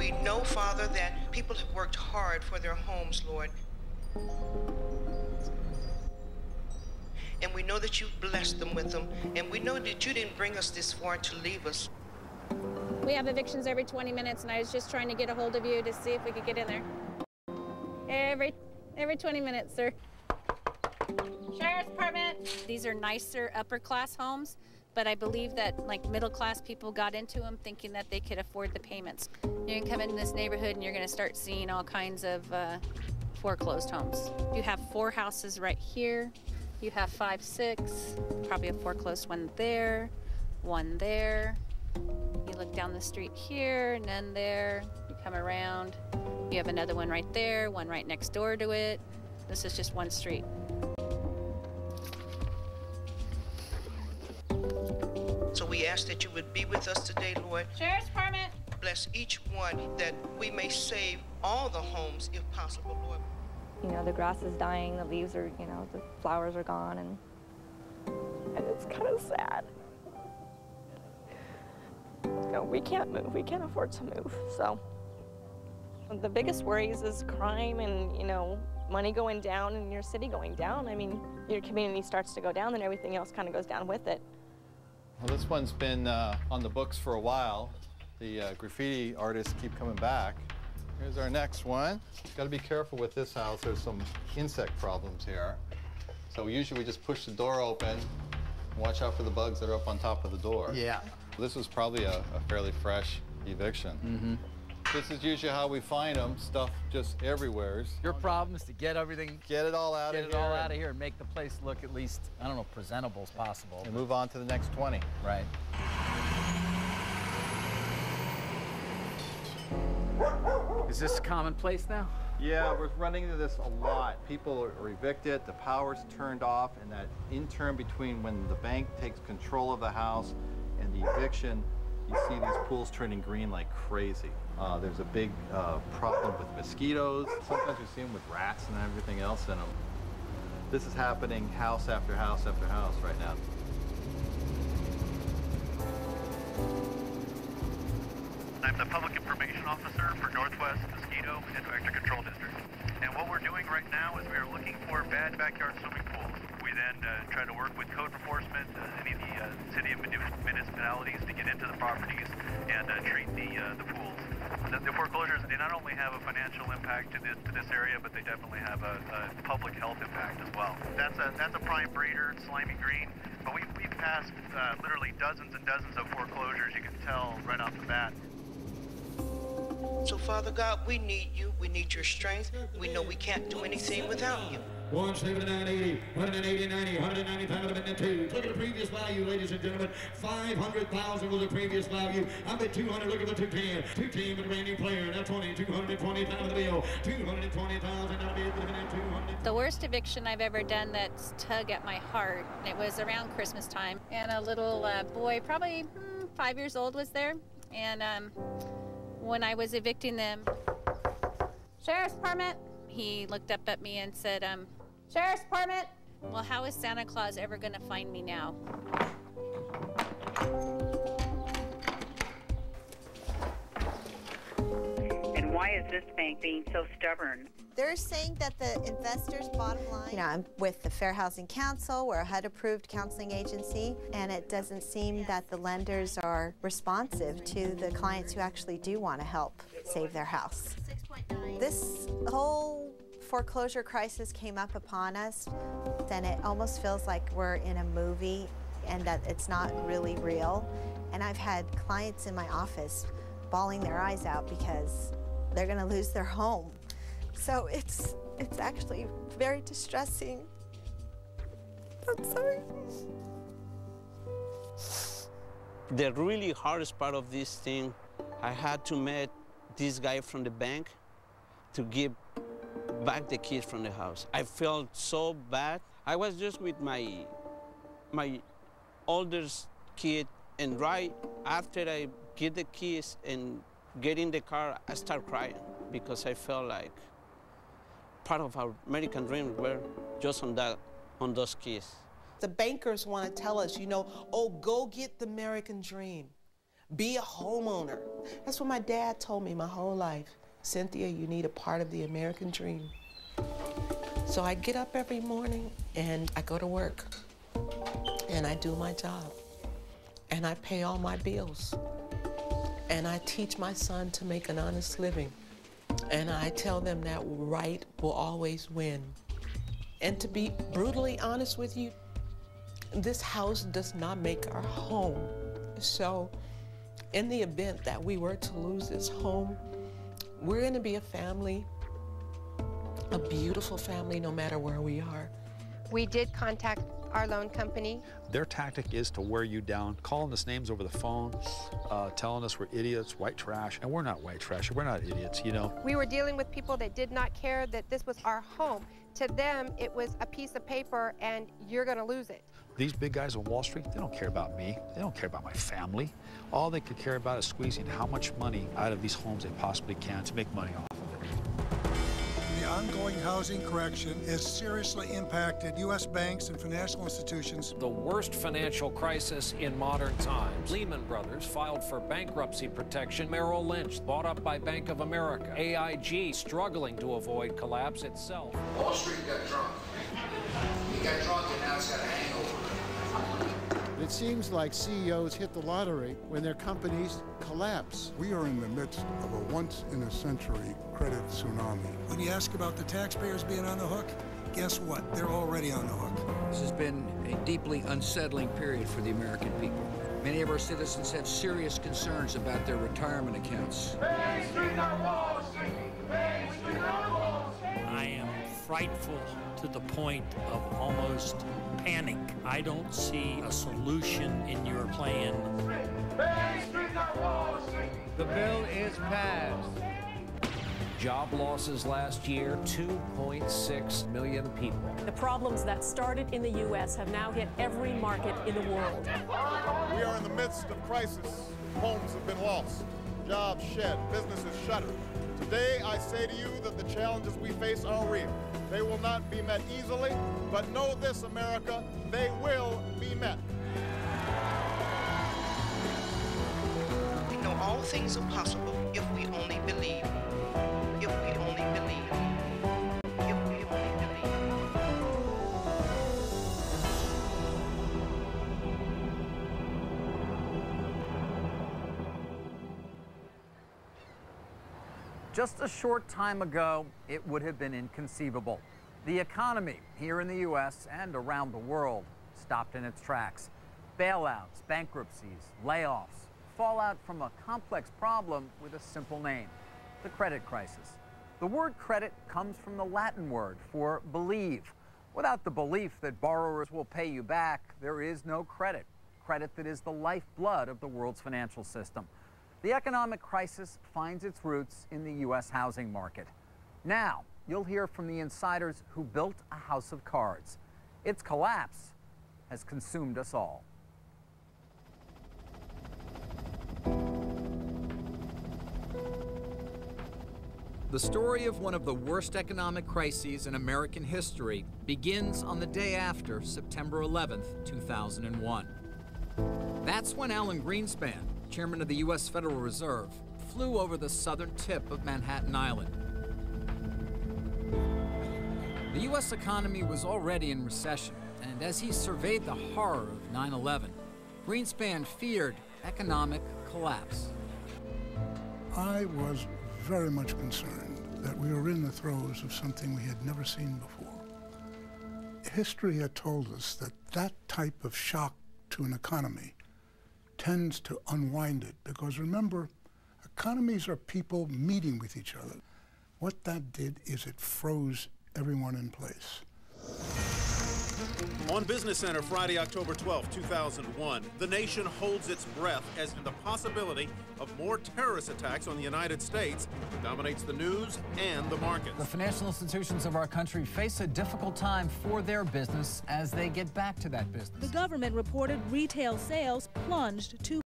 We know, Father, that people have worked hard for their homes, Lord. And we know that you've blessed them with them. And we know that you didn't bring us this far to leave us. We have evictions every 20 minutes, and I was just trying to get a hold of you to see if we could get in there. Every 20 minutes, sir. Sheriff's Department. These are nicer upper-class homes, but I believe that like middle-class people got into them thinking that they could afford the payments. You're gonna come into this neighborhood and you're gonna start seeing all kinds of foreclosed homes. You have 4 houses right here. You have 5, 6, probably a foreclosed one there, one there. You look down the street here, and then there. You come around. You have another one right there, one right next door to it. This is just one street. So we ask that you would be with us today, Lord. Sheriff's Department. Bless each one, that we may save all the homes if possible, Lord. You know, the grass is dying, the leaves are, you know, the flowers are gone, and it's kind of sad. You know, we can't move, we can't afford to move, so. The biggest worries is crime and, you know, money going down and your city going down. I mean, your community starts to go down, then everything else kind of goes down with it. Well, this one's been on the books for a while. The graffiti artists keep coming back. Here's our next one. Got to be careful with this house. There's some insect problems here. So usually we just push the door open and watch out for the bugs that are up on top of the door. Yeah. This was probably a fairly fresh eviction. Mm-hmm. This is usually how we find them, stuff just everywhere. Your problem is to get everything, get it all out of here and make the place look at least, I don't know, presentable as possible. And move on to the next 20. Right. Is this commonplace now? Yeah, we're running into this a lot. People are evicted, the power's turned off, and that interim between when the bank takes control of the house and the eviction, you see these pools turning green like crazy. There's a big problem with mosquitoes. Sometimes you see them with rats and everything else in them. This is happening house after house after house right now. I'm the Public Information Officer for Northwest Mosquito and Vector Control District. And what we're doing right now is we are looking for bad backyard swimming pools. We then try to work with code enforcement, any of the city and municipalities to get into the properties and treat the pools. The foreclosures, they not only have a financial impact to this area, but they definitely have a public health impact as well. That's a prime breeder, slimy green. But we've passed literally dozens and dozens of foreclosures. You can tell right off the bat. So, Father God, we need you. We need your strength. We know we can't do anything without you. 179.80, 180.90, 195.2. Look at the previous value, ladies and gentlemen. 500,000 was the previous value. I'm at 200. Look at the 210. 210 with a brand new player. Now 20, 220,000 the bill. 220,000. Now bid 200. The worst eviction I've ever done that's tug at my heart. It was around Christmas time, and a little boy, probably 5 years old, was there. And when I was evicting them, Sheriff's Department. He looked up at me and said, Sheriff's Department. Well, how is Santa Claus ever going to find me now? And why is this bank being so stubborn? They're saying that the investors' bottom line... You know, I'm with the Fair Housing Council. We're a HUD-approved counseling agency, and it doesn't seem that the lenders are responsive to the clients who actually do want to help save their house. 6.9. This whole foreclosure crisis came up upon us, and it almost feels like we're in a movie and that it's not really real. And I've had clients in my office bawling their eyes out because they're going to lose their home. So it's actually very distressing. I'm sorry. The really hardest part of this thing, I had to meet this guy from the bank to give back the keys from the house. I felt so bad. I was just with my oldest kid, and right after I get the keys and get in the car, I start crying because I felt like part of our American dream were just on those keys. The bankers want to tell us, you know, oh, go get the American dream. Be a homeowner. That's what my dad told me my whole life. Cynthia, you need a part of the American dream. So I get up every morning and I go to work and I do my job and I pay all my bills and I teach my son to make an honest living and I tell them that right will always win. And to be brutally honest with you, this house does not make our home. So in the event that we were to lose this home, we're going to be a family, a beautiful family, no matter where we are. We did contact our loan company. Their tactic is to wear you down, calling us names over the phone, telling us we're idiots, white trash, and we're not white trash, we're not idiots, you know. We were dealing with people that did not care that this was our home. To them, it was a piece of paper and you're going to lose it. These big guys on Wall Street, they don't care about me. They don't care about my family. All they could care about is squeezing how much money out of these homes they possibly can to make money off of it. The ongoing housing correction has seriously impacted U.S. banks and financial institutions. The worst financial crisis in modern times. Lehman Brothers filed for bankruptcy protection. Merrill Lynch bought up by Bank of America. AIG struggling to avoid collapse itself. Wall Street got drunk. He got drunk and now it's got a hangover. It seems like CEOs hit the lottery when their companies collapse. We are in the midst of a once-in-a-century credit tsunami. When you ask about the taxpayers being on the hook, guess what? They're already on the hook. This has been a deeply unsettling period for the American people. Many of our citizens have serious concerns about their retirement accounts. Main Street on Wall Street! Main Street on Wall Street! I am frightful to the point of almost panic. I don't see a solution in your plan. Main Street on Wall Street! The bill is passed. Job losses last year, 2.6 million people. The problems that started in the U.S. have now hit every market in the world. We are in the midst of crisis. Homes have been lost, jobs shed, businesses shuttered. Today, I say to you that the challenges we face are real. They will not be met easily, but know this, America, they will be met. We know all things are possible if we only believe. If we only believe. If we only believe. Just a short time ago, it would have been inconceivable. The economy here in the U.S. and around the world stopped in its tracks. Bailouts, bankruptcies, layoffs, fallout from a complex problem with a simple name, the credit crisis. The word credit comes from the Latin word for believe. Without the belief that borrowers will pay you back, there is no credit. Credit that is the lifeblood of the world's financial system. The economic crisis finds its roots in the U.S. housing market. Now, you'll hear from the insiders who built a house of cards. Its collapse has consumed us all. The story of one of the worst economic crises in American history begins on the day after September 11th, 2001. That's when Alan Greenspan, chairman of the U.S. Federal Reserve, flew over the southern tip of Manhattan Island. The U.S. economy was already in recession, and as he surveyed the horror of 9/11, Greenspan feared economic collapse. I was very much concerned that we were in the throes of something we had never seen before. History had told us that that type of shock to an economy tends to unwind it, because remember, economies are people meeting with each other. What that did is it froze everyone in place. On Business Center, Friday, October 12, 2001, the nation holds its breath as the possibility of more terrorist attacks on the United States dominates the news and the markets. The financial institutions of our country face a difficult time for their business as they get back to that business. The government reported retail sales plunged to